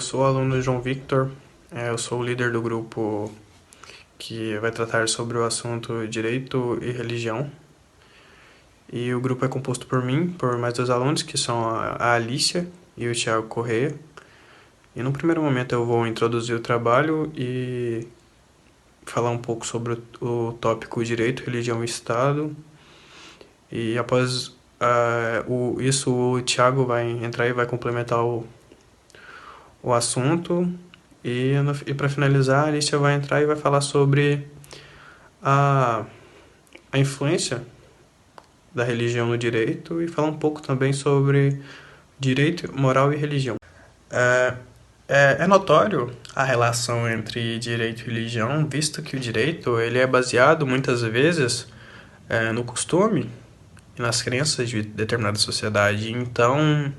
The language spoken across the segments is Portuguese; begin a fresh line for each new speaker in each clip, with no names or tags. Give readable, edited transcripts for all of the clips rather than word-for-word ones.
Eu sou aluno João Victor, eu sou o líder do grupo que vai tratar sobre o assunto direito e religião. E o grupo é composto por mim, por mais dois alunos, que são a Alicia e o Thiago Correia. E no primeiro momento eu vou introduzir o trabalho e falar um pouco sobre o tópico direito, religião e Estado. E após isso, o Thiago vai entrar e vai complementar o assunto. E para finalizar, a Alicia vai entrar e vai falar sobre a, a influência da religião no direito e falar um pouco também sobre direito, moral e religião. É notório a relação entre direito e religião, visto que o direito ele é baseado muitas vezes no costume e nas crenças de determinada sociedade. Então,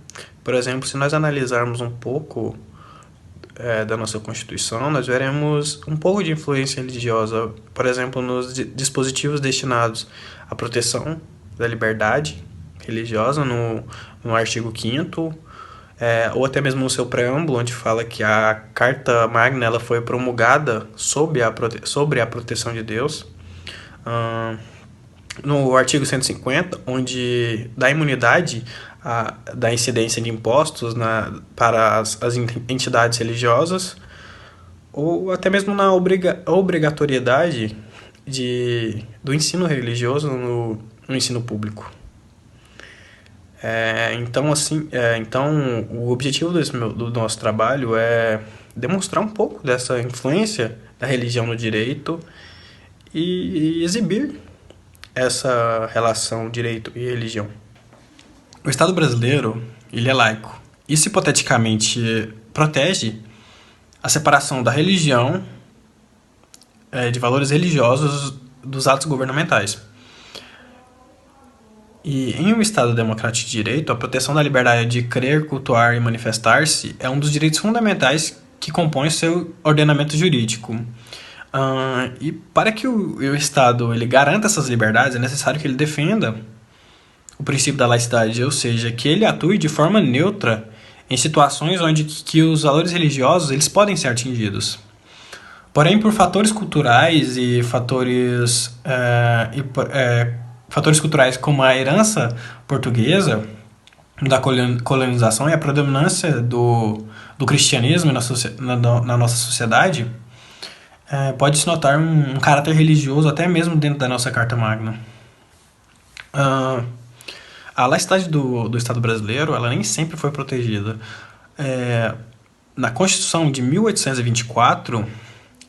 por exemplo, se nós analisarmos um pouco da nossa Constituição, nós veremos um pouco de influência religiosa, por exemplo, nos dispositivos destinados à proteção da liberdade religiosa, no artigo 5º, ou até mesmo no seu preâmbulo, onde fala que a Carta Magna ela foi promulgada sobre a proteção de Deus. No artigo 150, onde dá imunidade da incidência de impostos para as entidades religiosas, ou até mesmo na obrigatoriedade do ensino religioso no ensino público. Então, o objetivo do nosso trabalho é demonstrar um pouco dessa influência da religião no direito e exibir essa relação direito e religião. O Estado brasileiro, ele é laico. Isso hipoteticamente protege a separação da religião, de valores religiosos dos atos governamentais. E em um Estado democrático de direito, a proteção da liberdade de crer, cultuar e manifestar-se é um dos direitos fundamentais que compõem o seu ordenamento jurídico. E para que o Estado ele garanta essas liberdades, é necessário que ele defenda o princípio da laicidade, ou seja, que ele atue de forma neutra em situações onde que os valores religiosos eles podem ser atingidos. Porém, por fatores culturais e fatores culturais como a herança portuguesa da colonização e a predominância do cristianismo na nossa sociedade, pode-se notar um caráter religioso até mesmo dentro da nossa Carta Magna. A laicidade do Estado brasileiro ela nem sempre foi protegida. Na Constituição de 1824,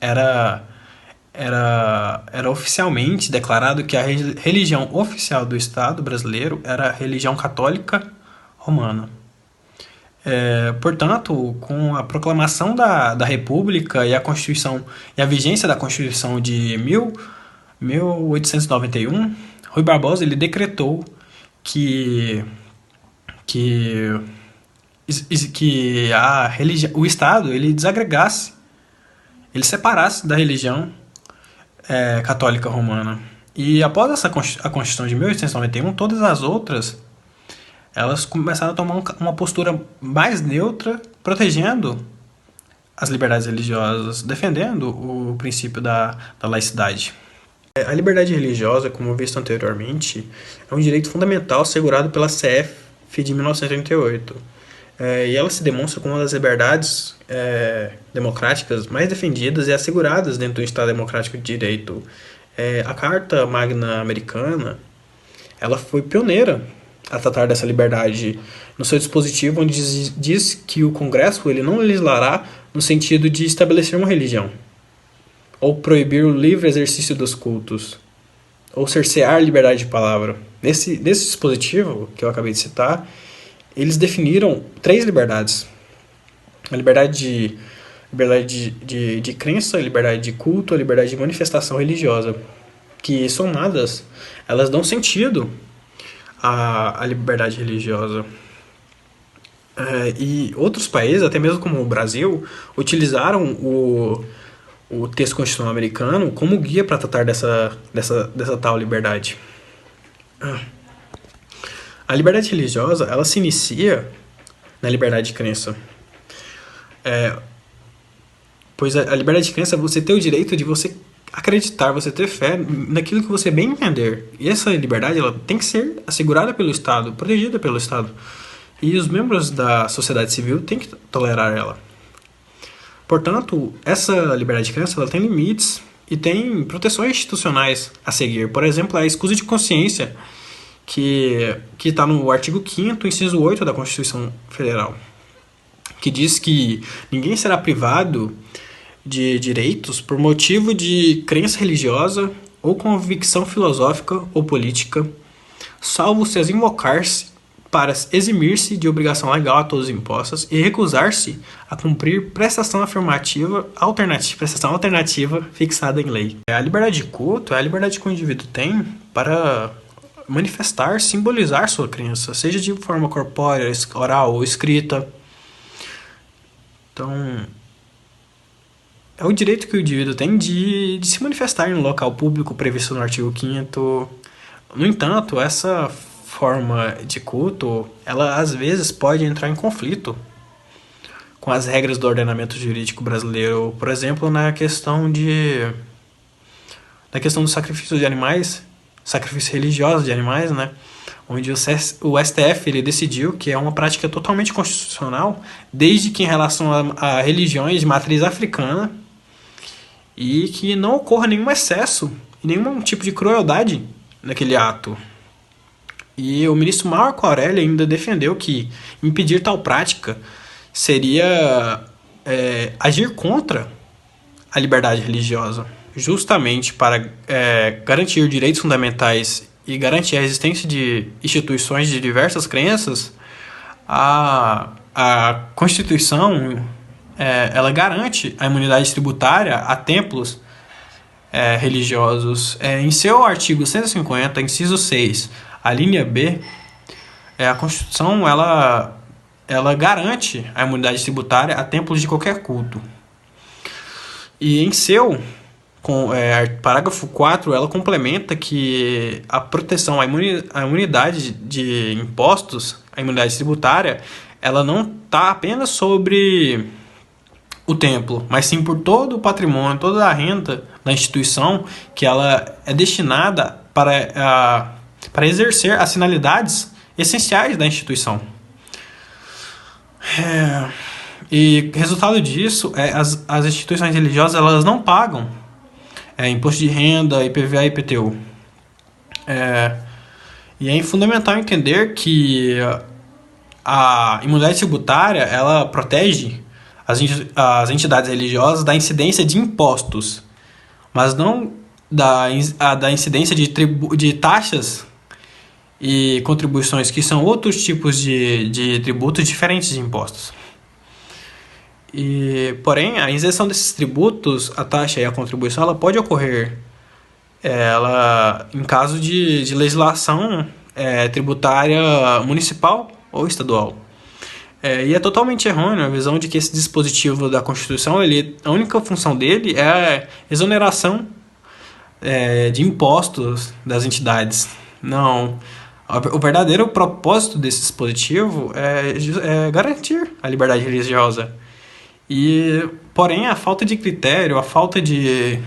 era oficialmente declarado que a religião oficial do Estado brasileiro era a religião católica romana. Portanto, com a proclamação da República e a Constituição e a vigência da Constituição de 1891, Rui Barbosa ele decretou que o Estado ele desagregasse, ele separasse da religião católica romana. E após a Constituição de 1891, todas as outras elas começaram a tomar uma postura mais neutra, protegendo as liberdades religiosas, defendendo o princípio da laicidade. A liberdade religiosa, como visto anteriormente, é um direito fundamental assegurado pela CF de 1988. E ela se demonstra como uma das liberdades democráticas mais defendidas e asseguradas dentro do Estado democrático de direito. A Carta Magna Americana ela foi pioneira a tratar dessa liberdade no seu dispositivo, onde diz que o Congresso ele não legislará no sentido de estabelecer uma religião, ou proibir o livre exercício dos cultos, ou cercear a liberdade de palavra. Nesse dispositivo que eu acabei de citar, eles definiram 3 liberdades. A liberdade de crença, a liberdade de culto, a liberdade de manifestação religiosa, que somadas, elas dão sentido à liberdade religiosa. E outros países, até mesmo como o Brasil, utilizaram o texto constitucional americano como guia para tratar dessa tal liberdade. A liberdade religiosa ela se inicia na liberdade de crença. Pois a liberdade de crença é você ter o direito de você acreditar, você ter fé naquilo que você bem entender. E essa liberdade ela tem que ser assegurada pelo Estado, protegida pelo Estado. E os membros da sociedade civil têm que tolerar ela. Portanto, essa liberdade de crença ela tem limites e tem proteções institucionais a seguir. Por exemplo, a escusa de consciência, que está no artigo 5º, inciso 8 da Constituição Federal, que diz que ninguém será privado de direitos por motivo de crença religiosa ou convicção filosófica ou política, salvo se as invocar-se para eximir-se de obrigação legal a todos impostas e recusar-se a cumprir prestação alternativa fixada em lei. A liberdade de culto é a liberdade que o indivíduo tem para manifestar, simbolizar sua crença, seja de forma corpórea, oral ou escrita. Então, é o direito que o indivíduo tem de se manifestar em um local público previsto no artigo 5º. No entanto, essa forma de culto, ela às vezes pode entrar em conflito com as regras do ordenamento jurídico brasileiro, por exemplo, na questão do sacrifício de animais, sacrifício religioso de animais, né? Onde o STF ele decidiu que é uma prática totalmente constitucional, desde que em relação a religiões de matriz africana, e que não ocorra nenhum excesso e nenhum tipo de crueldade naquele ato. E o ministro Marco Aurélio ainda defendeu que impedir tal prática seria agir contra a liberdade religiosa, justamente para garantir direitos fundamentais e garantir a existência de instituições de diversas crenças. A Constituição ela garante a imunidade tributária a templos religiosos. Em seu artigo 150, inciso 6, a linha B, a Constituição ela garante a imunidade tributária a templos de qualquer culto. E em seu parágrafo 4, ela complementa que a proteção, a imunidade de impostos, a imunidade tributária, ela não está apenas sobre o templo, mas sim por todo o patrimônio, toda a renda da instituição, que ela é destinada para exercer as finalidades essenciais da instituição. E resultado disso, as instituições religiosas elas não pagam imposto de renda, IPVA e IPTU. E é fundamental entender que a imunidade tributária ela protege as entidades religiosas da incidência de impostos, mas não da incidência de taxas e contribuições, que são outros tipos de tributos diferentes de impostos. Porém, a isenção desses tributos, a taxa e a contribuição, ela pode ocorrer em caso de legislação tributária municipal ou estadual. E é totalmente errônea a visão de que esse dispositivo da Constituição, a única função dele é a exoneração de impostos das entidades. Não. O verdadeiro propósito desse dispositivo é garantir a liberdade religiosa. Porém, a falta de critério, a falta de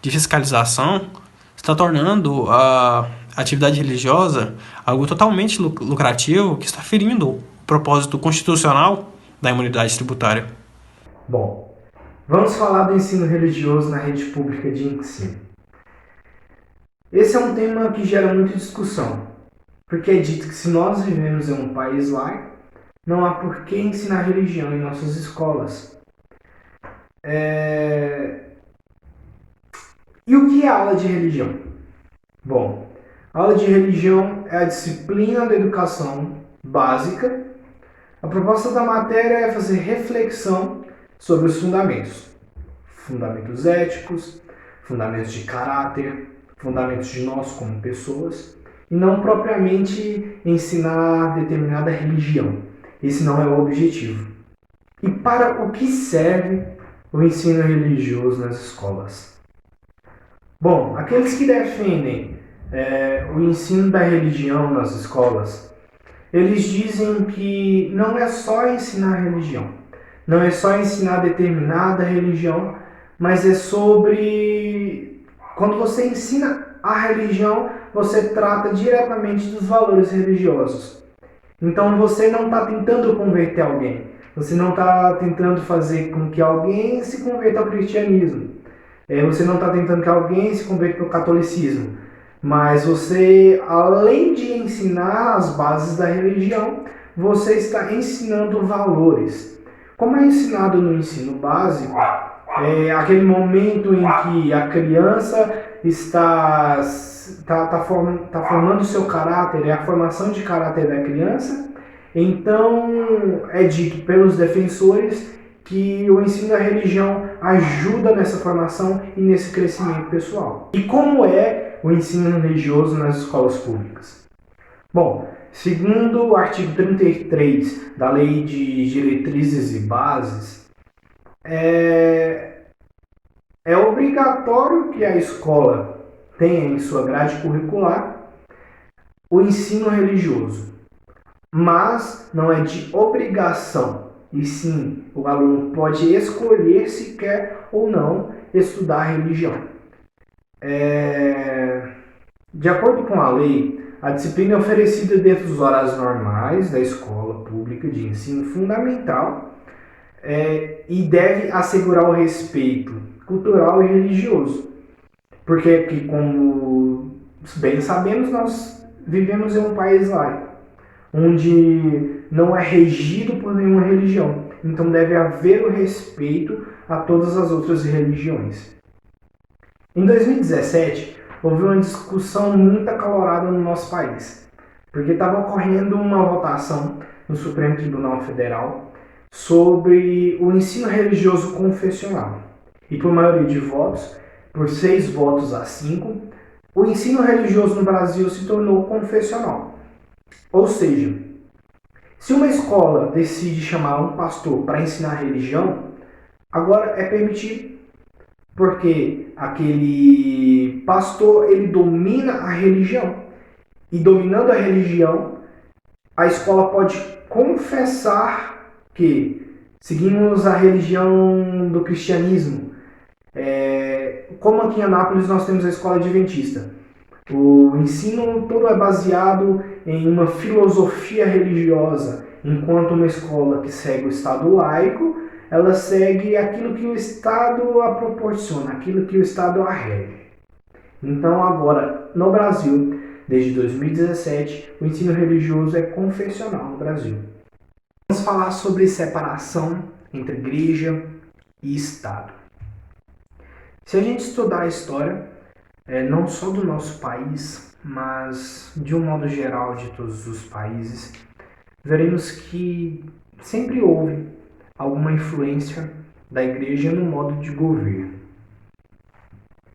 fiscalização está tornando a atividade religiosa algo totalmente lucrativo, que está ferindo o propósito constitucional da imunidade tributária.
Bom, vamos falar do ensino religioso na rede pública de ensino. Esse é um tema que gera muita discussão, porque é dito que se nós vivemos em um país laico, não há por que ensinar religião em nossas escolas. E o que é aula de religião? Bom, a aula de religião é a disciplina da educação básica. A proposta da matéria é fazer reflexão sobre os fundamentos éticos, fundamentos de caráter, fundamentos de nós como pessoas, e não propriamente ensinar determinada religião. Esse não é o objetivo. E para o que serve o ensino religioso nas escolas? Bom, aqueles que defendem o ensino da religião nas escolas, eles dizem que não é só ensinar religião, não é só ensinar determinada religião, mas é sobre... Quando você ensina a religião, você trata diretamente dos valores religiosos. Então você não está tentando converter alguém, você não está tentando fazer com que alguém se converta ao cristianismo, você não está tentando que alguém se converta ao catolicismo, mas você, além de ensinar as bases da religião, você está ensinando valores. Como é ensinado no ensino básico, é aquele momento em que a criança está formando o seu caráter, é a formação de caráter da criança. Então, é dito pelos defensores que o ensino da religião ajuda nessa formação e nesse crescimento pessoal. E como é o ensino religioso nas escolas públicas? Bom, segundo o artigo 33 da Lei de Diretrizes e Bases, é obrigatório que a escola tenha em sua grade curricular o ensino religioso, mas não é de obrigação, e sim o aluno pode escolher se quer ou não estudar religião. De acordo com a lei, a disciplina é oferecida dentro dos horários normais da escola pública de ensino fundamental e deve assegurar o respeito cultural e religioso. Porque aqui, como bem sabemos, nós vivemos em um país laico, onde não é regido por nenhuma religião. Então deve haver o respeito a todas as outras religiões. Em 2017, houve uma discussão muito acalorada no nosso país, porque estava ocorrendo uma votação no Supremo Tribunal Federal sobre o ensino religioso confessional. E por maioria de votos, por 6 votos a 5, o ensino religioso no Brasil se tornou confessional. Ou seja, se uma escola decide chamar um pastor para ensinar religião, agora é permitido, porque aquele pastor ele domina a religião. E dominando a religião, a escola pode confessar que seguimos a religião do cristianismo. Como aqui em Anápolis nós temos a escola adventista. O ensino todo é baseado em uma filosofia religiosa, enquanto uma escola que segue o Estado laico, ela segue aquilo que o Estado a proporciona, aquilo que o Estado a rege. Então agora, no Brasil, desde 2017, o ensino religioso é confessional no Brasil. Vamos falar sobre separação entre igreja e Estado. Se a gente estudar a história, não só do nosso país, mas de um modo geral de todos os países, veremos que sempre houve alguma influência da igreja no modo de governo.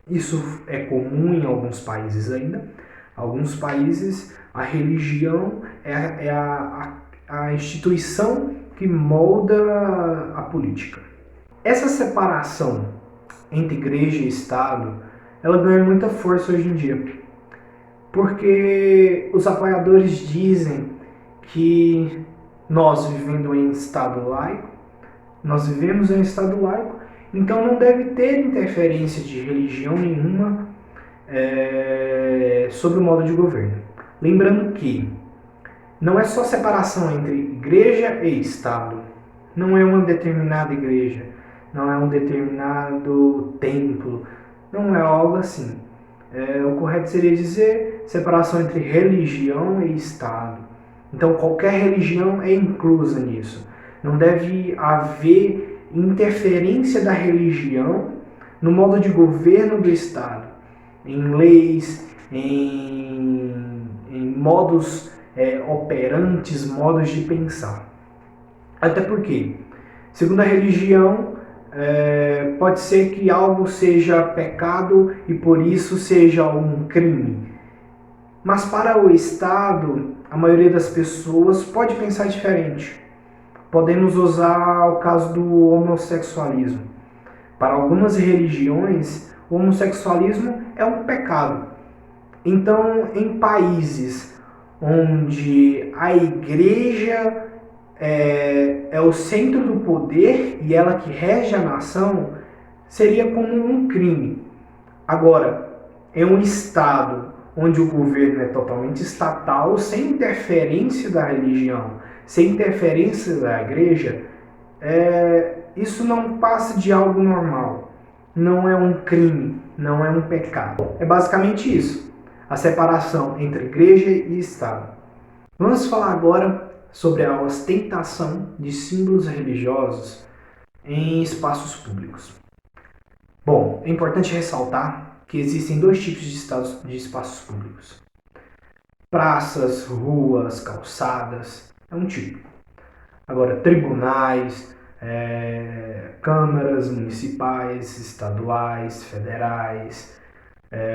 Isso é comum em alguns países ainda. Alguns países, a religião é a instituição que molda a política. Essa separação entre igreja e Estado, ela ganha muita força hoje em dia, porque os apoiadores dizem que nós vivendo em Estado laico, nós vivemos em Estado laico, então não deve ter interferência de religião nenhuma sobre o modo de governo. Lembrando que não é só separação entre igreja e Estado, não é uma determinada igreja, não é um determinado templo, não é algo assim. O correto seria dizer separação entre religião e Estado. Então qualquer religião é inclusa nisso. Não deve haver interferência da religião no modo de governo do Estado, em leis, em modos operantes, modos de pensar. Até porque, segundo a religião, pode ser que algo seja pecado e por isso seja um crime. Mas para o Estado, a maioria das pessoas pode pensar diferente. Podemos usar o caso do homossexualismo. Para algumas religiões, o homossexualismo é um pecado. Então, em países onde a igreja é o centro do poder e ela que rege a nação, seria como um crime. Agora, em um Estado onde o governo é totalmente estatal, sem interferência da religião, sem interferência da igreja, isso não passa de algo normal. Não é um crime, não é um pecado. É basicamente isso, a separação entre igreja e Estado. Vamos falar agora sobre a ostentação de símbolos religiosos em espaços públicos. Bom, é importante ressaltar que existem dois tipos de espaços públicos. Praças, ruas, calçadas, é um tipo. Agora, tribunais, câmaras municipais, estaduais, federais,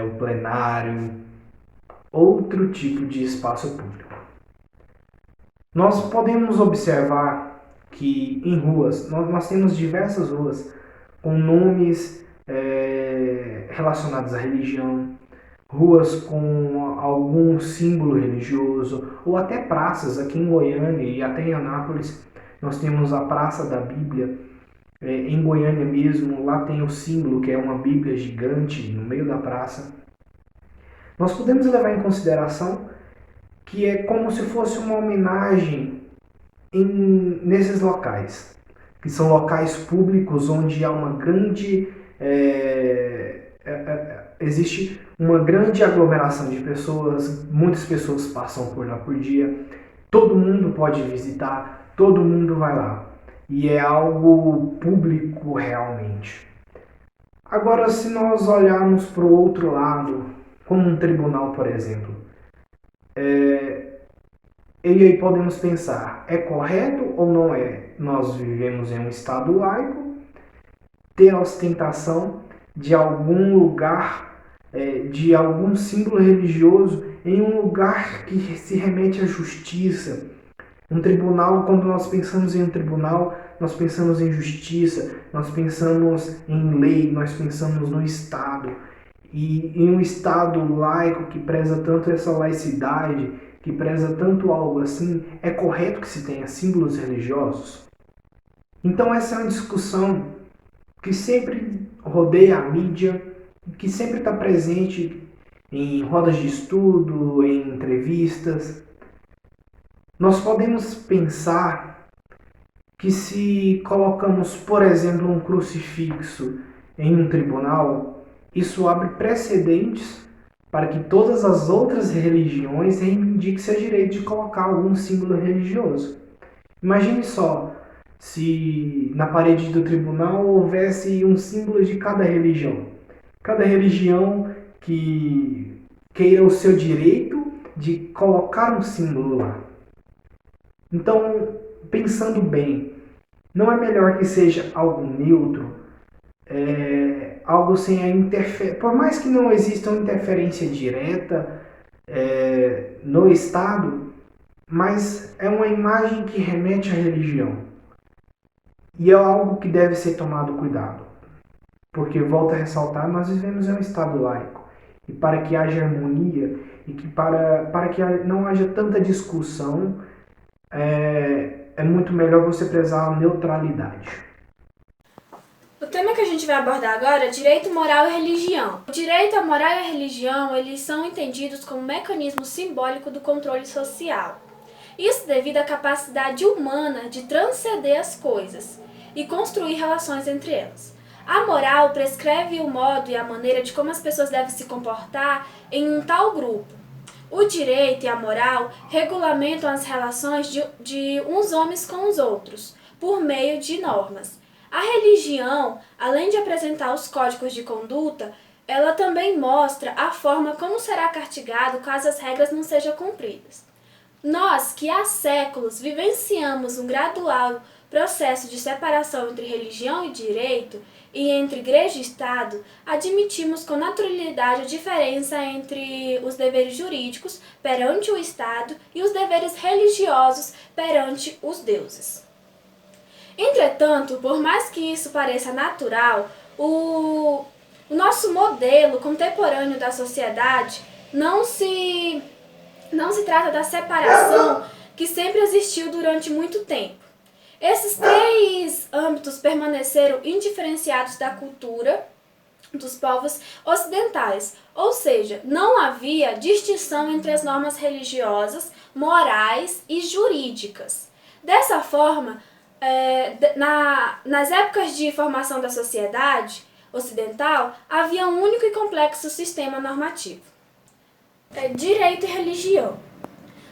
o plenário, outro tipo de espaço público. Nós podemos observar que em ruas, nós temos diversas ruas com nomes relacionados à religião, ruas com algum símbolo religioso, ou até praças. Aqui em Goiânia e até em Anápolis, nós temos a Praça da Bíblia. Em Goiânia mesmo, lá tem o símbolo, que é uma Bíblia gigante no meio da praça. Nós podemos levar em consideração que é como se fosse uma homenagem nesses locais, que são locais públicos onde há uma grande existe uma grande aglomeração de pessoas, muitas pessoas passam por lá por dia, todo mundo pode visitar, todo mundo vai lá, e é algo público realmente. Agora, se nós olharmos para o outro lado, como um tribunal, por exemplo, e aí podemos pensar, é correto ou não é? Nós vivemos em um estado laico, ter a ostentação de algum lugar, de algum símbolo religioso em um lugar que se remete à justiça. Um tribunal, quando nós pensamos em um tribunal, nós pensamos em justiça, nós pensamos em lei, nós pensamos no Estado. E em um Estado laico que preza tanto essa laicidade, que preza tanto algo assim, é correto que se tenha símbolos religiosos? Então essa é uma discussão que sempre rodeia a mídia, que sempre está presente em rodas de estudo, em entrevistas. Nós podemos pensar que se colocamos, por exemplo, um crucifixo em um tribunal, isso abre precedentes para que todas as outras religiões reivindiquem seu direito de colocar algum símbolo religioso. Imagine só, se na parede do tribunal houvesse um símbolo de cada religião. Cada religião que queira o seu direito de colocar um símbolo lá. Então, pensando bem, não é melhor que seja algo neutro, algo sem a interferência, por mais que não exista uma interferência direta no Estado, mas é uma imagem que remete à religião. E é algo que deve ser tomado cuidado. Porque, volto a ressaltar, nós vivemos em um Estado laico. E para que haja harmonia e que para que não haja tanta discussão, é muito melhor você prezar a neutralidade.
O tema que a gente vai abordar agora é direito, moral e religião. O direito, a moral e a religião, eles são entendidos como um mecanismo simbólico do controle social. Isso devido à capacidade humana de transcender as coisas e construir relações entre elas. A moral prescreve o modo e a maneira de como as pessoas devem se comportar em um tal grupo. O direito e a moral regulamentam as relações de uns homens com os outros, por meio de normas. A religião, além de apresentar os códigos de conduta, ela também mostra a forma como será castigado caso as regras não sejam cumpridas. Nós, que há séculos vivenciamos um gradual processo de separação entre religião e direito, e entre igreja e Estado, admitimos com naturalidade a diferença entre os deveres jurídicos perante o Estado e os deveres religiosos perante os deuses. Entretanto, por mais que isso pareça natural, o nosso modelo contemporâneo da sociedade não se trata da separação que sempre existiu durante muito tempo. Esses três âmbitos permaneceram indiferenciados da cultura dos povos ocidentais, ou seja, não havia distinção entre as normas religiosas, morais e jurídicas. Dessa forma, nas épocas de formação da sociedade ocidental, havia um único e complexo sistema normativo. Direito e religião.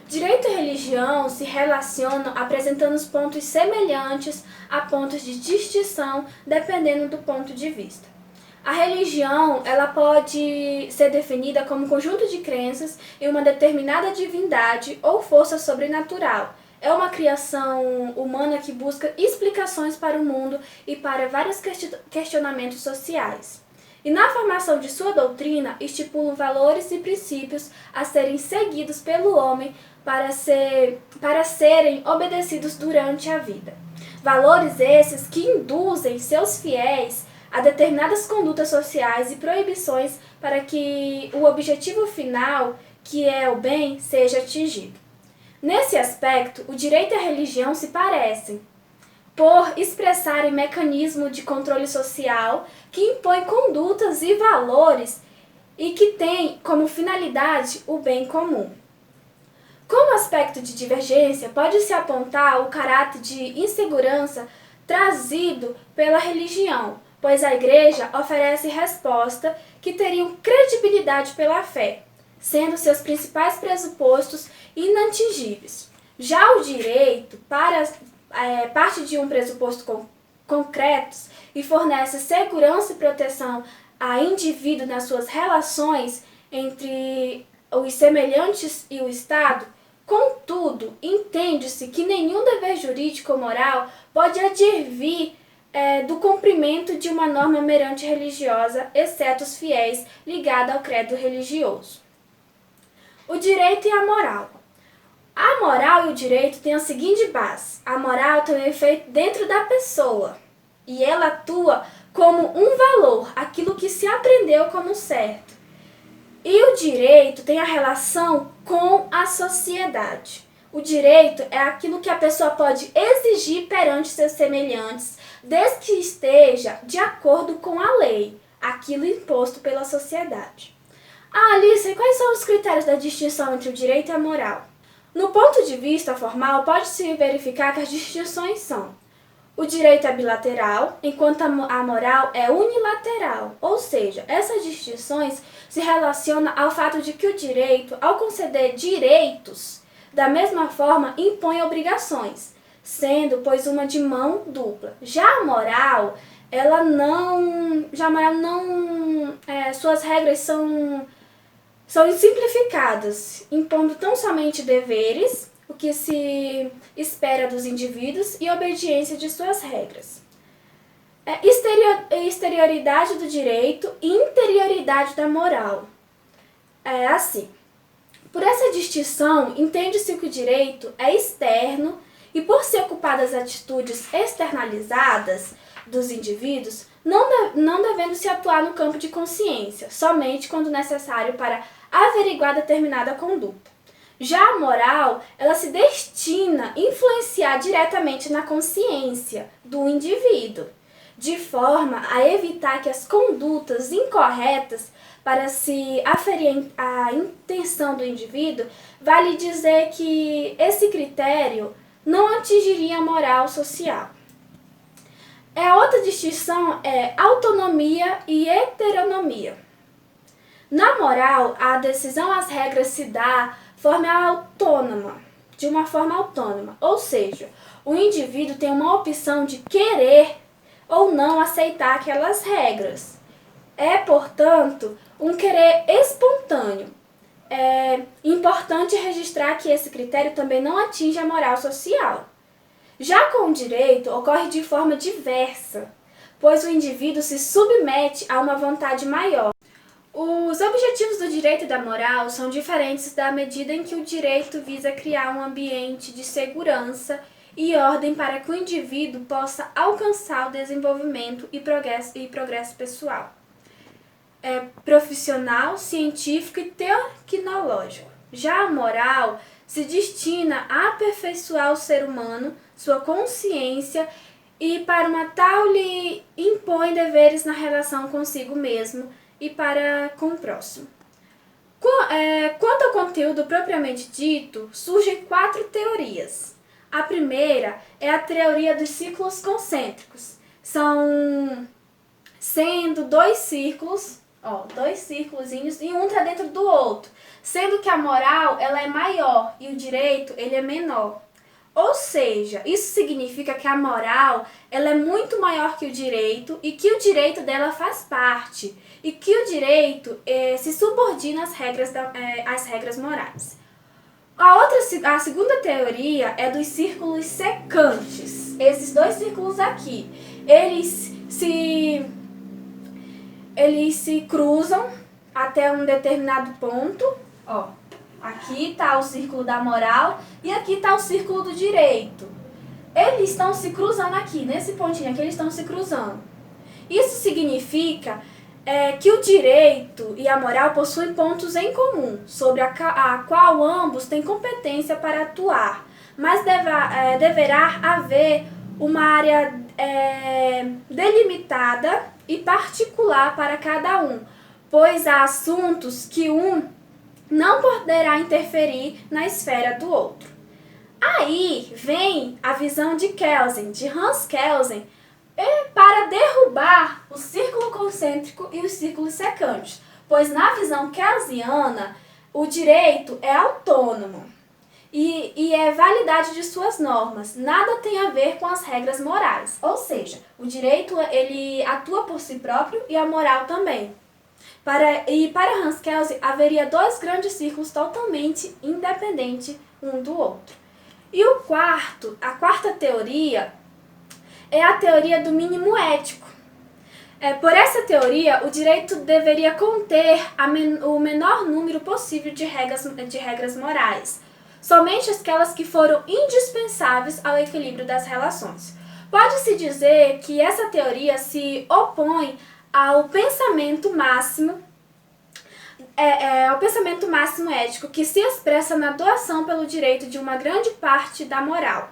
Direito e religião se relacionam apresentando os pontos semelhantes a pontos de distinção dependendo do ponto de vista. A religião, ela pode ser definida como um conjunto de crenças em uma determinada divindade ou força sobrenatural. É uma criação humana que busca explicações para o mundo e para vários questionamentos sociais. E na formação de sua doutrina, estipulam valores e princípios a serem seguidos pelo homem para serem obedecidos durante a vida. Valores esses que induzem seus fiéis a determinadas condutas sociais e proibições para que o objetivo final, que é o bem, seja atingido. Nesse aspecto, o direito e a religião se parecem, por expressarem mecanismo de controle social que impõe condutas e valores e que tem como finalidade o bem comum. Como aspecto de divergência, pode-se apontar o caráter de insegurança trazido pela religião, pois a Igreja oferece resposta que teriam credibilidade pela fé, sendo seus principais pressupostos inatingíveis. Já o direito parte de um pressuposto concretos e fornece segurança e proteção a indivíduo nas suas relações entre os semelhantes e o Estado. Contudo, entende-se que nenhum dever jurídico ou moral pode advir do cumprimento de uma norma meramente religiosa, exceto os fiéis ligados ao credo religioso. O direito e a moral. A moral e o direito têm a seguinte base: a moral tem um efeito dentro da pessoa e ela atua como um valor, aquilo que se aprendeu como certo. E o direito tem a relação com a sociedade. O direito é aquilo que a pessoa pode exigir perante seus semelhantes, desde que esteja de acordo com a lei, aquilo imposto pela sociedade. Alice, quais são os critérios da distinção entre o direito e a moral? No ponto de vista formal, pode-se verificar que as distinções são: o direito é bilateral, enquanto a moral é unilateral, ou seja, essas distinções se relacionam ao fato de que o direito, ao conceder direitos, da mesma forma impõe obrigações, sendo, pois, uma de mão dupla. Já a moral, suas regras são simplificadas, impondo tão somente deveres, o que se espera dos indivíduos, e obediência de suas regras. Exterioridade do direito e interioridade da moral. É assim. Por essa distinção, entende-se que o direito é externo e, por se ocupar das atitudes externalizadas dos indivíduos, não devendo se atuar no campo de consciência, somente quando necessário para averiguar determinada conduta. Já a moral, ela se destina a influenciar diretamente na consciência do indivíduo, de forma a evitar que as condutas incorretas para se aferir à intenção do indivíduo, vale dizer que esse critério não atingiria a moral social. A outra distinção é autonomia e heteronomia. Na moral, a decisão às regras se dá de uma forma autônoma, ou seja, o indivíduo tem uma opção de querer ou não aceitar aquelas regras. É, portanto, um querer espontâneo. É importante registrar que esse critério também não atinge a moral social. Já com o direito, ocorre de forma diversa, pois o indivíduo se submete a uma vontade maior. Os objetivos do direito e da moral são diferentes da medida em que o direito visa criar um ambiente de segurança e ordem para que o indivíduo possa alcançar o desenvolvimento e progresso pessoal, profissional, científico e tecnológico. Já a moral se destina a aperfeiçoar o ser humano, sua consciência, e para uma tal lhe impõe deveres na relação consigo mesmo e para com o próximo. Quanto ao conteúdo propriamente dito, surgem 4 teorias. A primeira é a teoria dos círculos concêntricos. Sendo 2 círculos, dois círculozinhos, e um está dentro do outro, sendo que a moral ela é maior e o direito ele é menor. Ou seja, isso significa que a moral ela é muito maior que o direito e que o direito dela faz parte e que o direito se subordina às regras morais. A segunda teoria é dos círculos secantes. Esses 2 círculos aqui, eles se cruzam até um determinado ponto. Aqui está o círculo da moral e aqui está o círculo do direito. Eles estão se cruzando aqui, nesse pontinho aqui, eles estão se cruzando. Isso significa que o direito e a moral possuem pontos em comum, sobre a qual ambos têm competência para atuar, mas deverá haver uma área delimitada e particular para cada um, pois há assuntos que um não poderá interferir na esfera do outro. Aí vem a visão de Hans Kelsen, para derrubar o círculo concêntrico e os círculos secantes, pois na visão kelsiana o direito é autônomo e é validade de suas normas, nada tem a ver com as regras morais, ou seja, o direito ele atua por si próprio e a moral também. Para Hans Kelsen haveria 2 grandes círculos totalmente independentes um do outro. E a quarta teoria é a teoria do mínimo ético. Por essa teoria, o direito deveria conter o menor número possível de regras morais, somente aquelas que foram indispensáveis ao equilíbrio das relações. Pode-se dizer que essa teoria se opõe ao pensamento máximo ético que se expressa na doação pelo direito de uma grande parte da moral,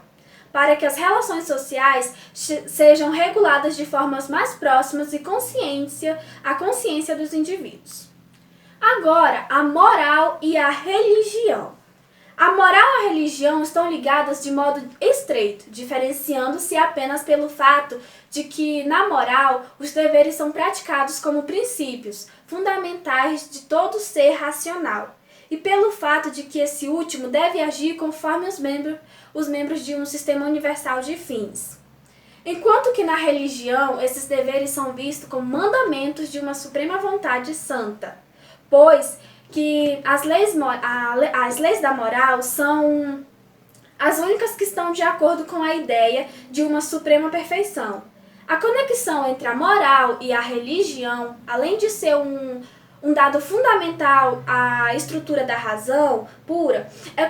para que as relações sociais sejam reguladas de formas mais próximas e a consciência dos indivíduos. Agora, a moral e a religião. A moral e a religião estão ligadas de modo estreito, diferenciando-se apenas pelo fato de que, na moral, os deveres são praticados como princípios fundamentais de todo ser racional, e pelo fato de que esse último deve agir conforme os membros de um sistema universal de fins. Enquanto que na religião, esses deveres são vistos como mandamentos de uma suprema vontade santa, pois que as leis da moral são as únicas que estão de acordo com a ideia de uma suprema perfeição. A conexão entre a moral e a religião, além de ser um dado fundamental à estrutura da razão pura, é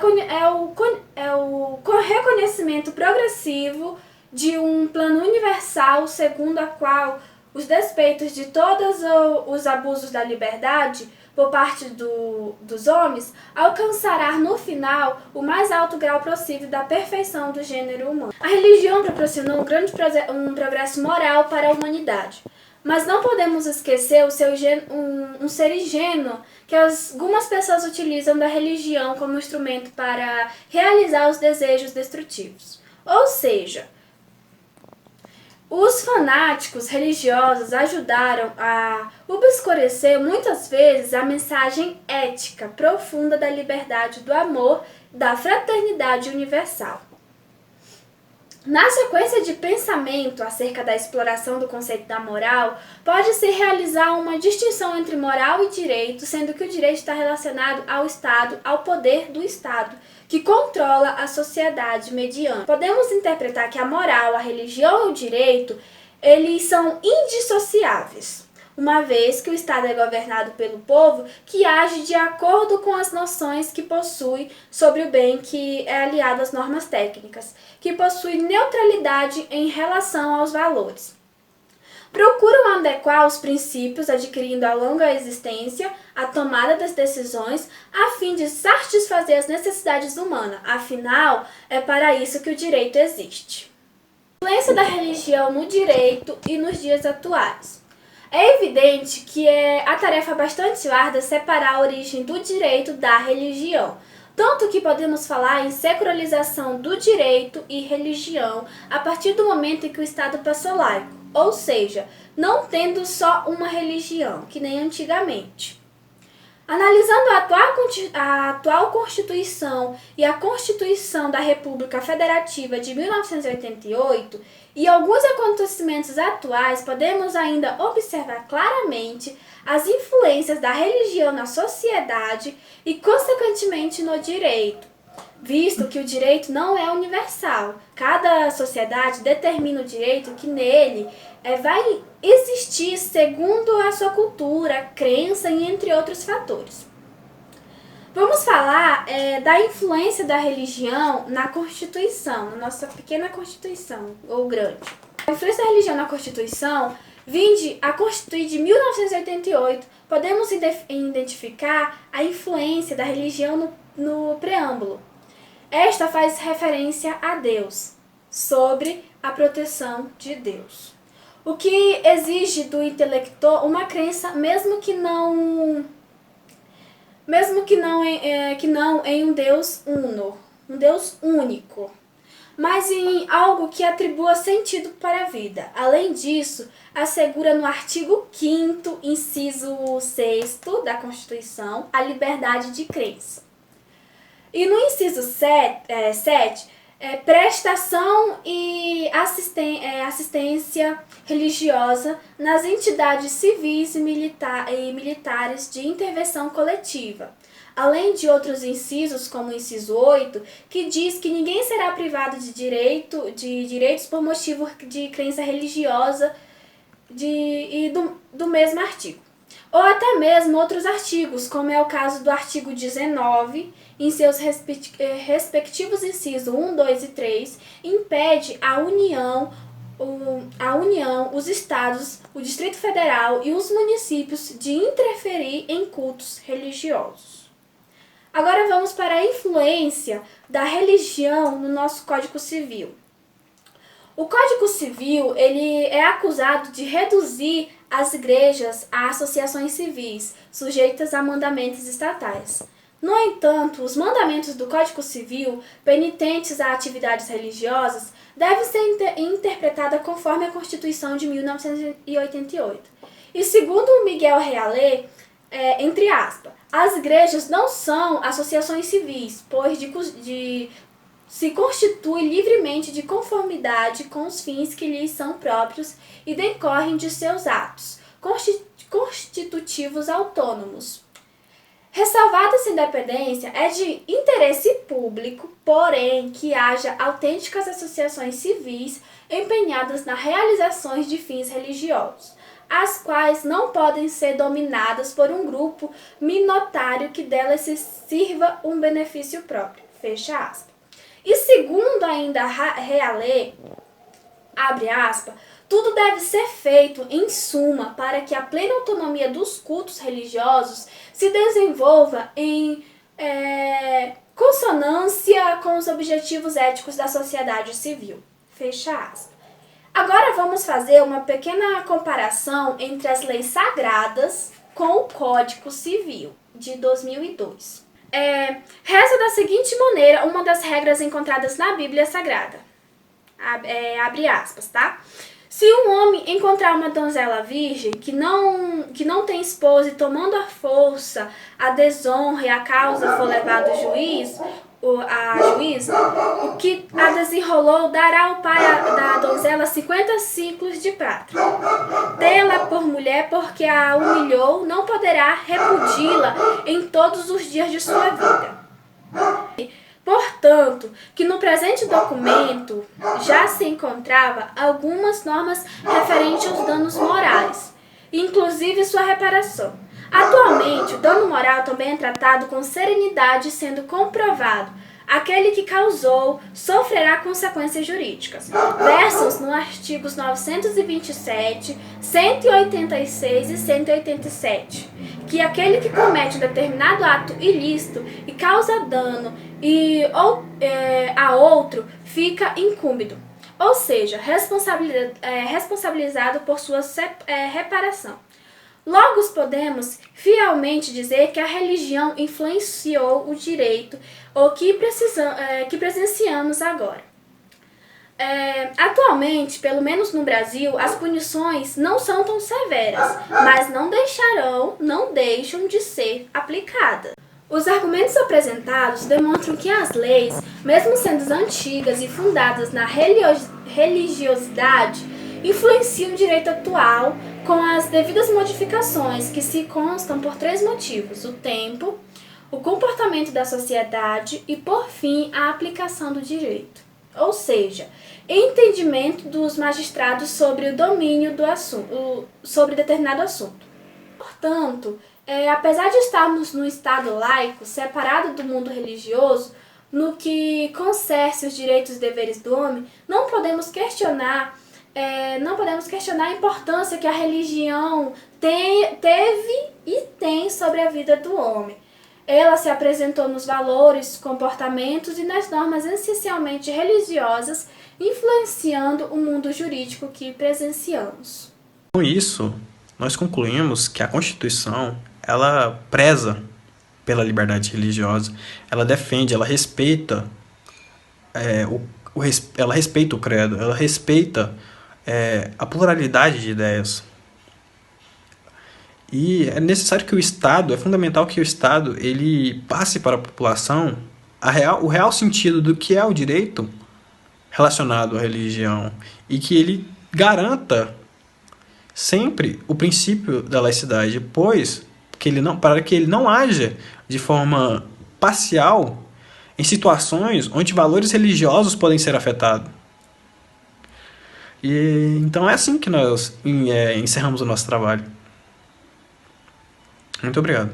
o reconhecimento progressivo de um plano universal segundo a qual os despeitos de todos os abusos da liberdade por parte dos homens, alcançará no final o mais alto grau possível da perfeição do gênero humano. A religião proporcionou um progresso moral para a humanidade, mas não podemos esquecer um ser ingênuo que algumas pessoas utilizam da religião como instrumento para realizar os desejos destrutivos. Ou seja, os fanáticos religiosos ajudaram a obscurecer muitas vezes a mensagem ética profunda da liberdade, do amor, da fraternidade universal. Na sequência de pensamento acerca da exploração do conceito da moral, pode-se realizar uma distinção entre moral e direito, sendo que o direito está relacionado ao Estado, ao poder do Estado, que controla a sociedade mediante. Podemos interpretar que a moral, a religião e o direito, eles são indissociáveis, uma vez que o Estado é governado pelo povo que age de acordo com as noções que possui sobre o bem, que é aliado às normas técnicas, que possui neutralidade em relação aos valores. procuram adequar os princípios, adquirindo a longa existência, a tomada das decisões, a fim de satisfazer as necessidades humanas. Afinal, é para isso que o direito existe. A influência da religião no direito e nos dias atuais. É evidente que é a tarefa bastante árdua separar a origem do direito da religião, tanto que podemos falar em secularização do direito e religião a partir do momento em que o Estado passou laico, ou seja, não tendo só uma religião, que nem antigamente. Analisando a atual Constituição e a Constituição da República Federativa de 1988 e alguns acontecimentos atuais, podemos ainda observar claramente as influências da religião na sociedade e, consequentemente, no direito, visto que o direito não é universal. Cada sociedade determina o direito que nele vai existir segundo a sua cultura, crença e entre outros fatores. Vamos falar da influência da religião na Constituição, na nossa pequena Constituição, ou grande. A influência da religião na Constituição vinde a Constituir de 1988, podemos identificar a influência da religião no preâmbulo. Esta faz referência a Deus, sobre a proteção de Deus, o que exige do intelector uma crença, mesmo que não em um Deus uno, um Deus único, mas em algo que atribua sentido para a vida. Além disso, assegura no artigo 5º, inciso 6º da Constituição, a liberdade de crença. E no inciso 7, prestação e assistência religiosa nas entidades civis e militares de intervenção coletiva, além de outros incisos, como o inciso 8, que diz que ninguém será privado de direitos por motivo de crença religiosa do mesmo artigo. Ou até mesmo outros artigos, como é o caso do artigo 19, em seus respectivos incisos 1, 2 e 3, impede a União, os Estados, o Distrito Federal e os municípios de interferir em cultos religiosos. Agora vamos para a influência da religião no nosso Código Civil. O Código Civil ele é acusado de reduzir as igrejas a associações civis, sujeitas a mandamentos estatais. No entanto, os mandamentos do Código Civil, penitentes a atividades religiosas, devem ser interpretados conforme a Constituição de 1988. E segundo Miguel Reale, entre aspas, as igrejas não são associações civis, pois se constituem livremente de conformidade com os fins que lhes são próprios e decorrem de seus atos constitutivos autônomos. Ressalvada essa independência, é de interesse público, porém, que haja autênticas associações civis empenhadas na realização de fins religiosos, as quais não podem ser dominadas por um grupo minoritário que delas se sirva um benefício próprio. Fecha aspas. E segundo ainda Reale, abre aspas, tudo deve ser feito, em suma, para que a plena autonomia dos cultos religiosos se desenvolva em consonância com os objetivos éticos da sociedade civil. Fecha aspas. Agora vamos fazer uma pequena comparação entre as leis sagradas com o Código Civil de 2002. Reza da seguinte maneira uma das regras encontradas na Bíblia Sagrada. Abre aspas, tá? Se um homem encontrar uma donzela virgem que não tem esposa e tomando à força a desonra e a causa for levada ao juiz, o que a desenrolou dará ao pai da donzela 50 ciclos de prata. Tê-la por mulher porque a humilhou, não poderá repudi-la em todos os dias de sua vida. Portanto, que no presente documento já se encontrava algumas normas referentes aos danos morais, inclusive sua reparação. Atualmente, o dano moral também é tratado com serenidade, sendo comprovado aquele que causou sofrerá consequências jurídicas. Versam nos artigos 927, 186 e 187, que aquele que comete um determinado ato ilícito e causa dano a outro fica incúmbido, ou seja, responsabilizado por sua reparação. Logo, podemos fielmente dizer que a religião influenciou o direito o que presenciamos agora. Atualmente, pelo menos no Brasil, as punições não são tão severas, mas não deixam de ser aplicadas. Os argumentos apresentados demonstram que as leis, mesmo sendo antigas e fundadas na religiosidade, influenciam o direito atual com as devidas modificações que se constam por 3 motivos: o tempo, o comportamento da sociedade e, por fim, a aplicação do direito. Ou seja, entendimento dos magistrados sobre o domínio do assunto, sobre determinado assunto. Portanto, apesar de estarmos no Estado laico, separado do mundo religioso, no que concerne os direitos e deveres do homem, não podemos questionar a importância que a religião teve e tem sobre a vida do homem. Ela se apresentou nos valores, comportamentos e nas normas essencialmente religiosas, influenciando o mundo jurídico que presenciamos.
Com isso, nós concluímos que a Constituição, ela preza pela liberdade religiosa, ela defende, ela respeita ela respeita o credo, ela respeita a pluralidade de ideias. E é necessário que é fundamental que o Estado ele passe para a população o real sentido do que é o direito relacionado à religião e que ele garanta sempre o princípio da laicidade, para que ele não haja de forma parcial em situações onde valores religiosos podem ser afetados. E então é assim que nós encerramos o nosso trabalho. Muito obrigado.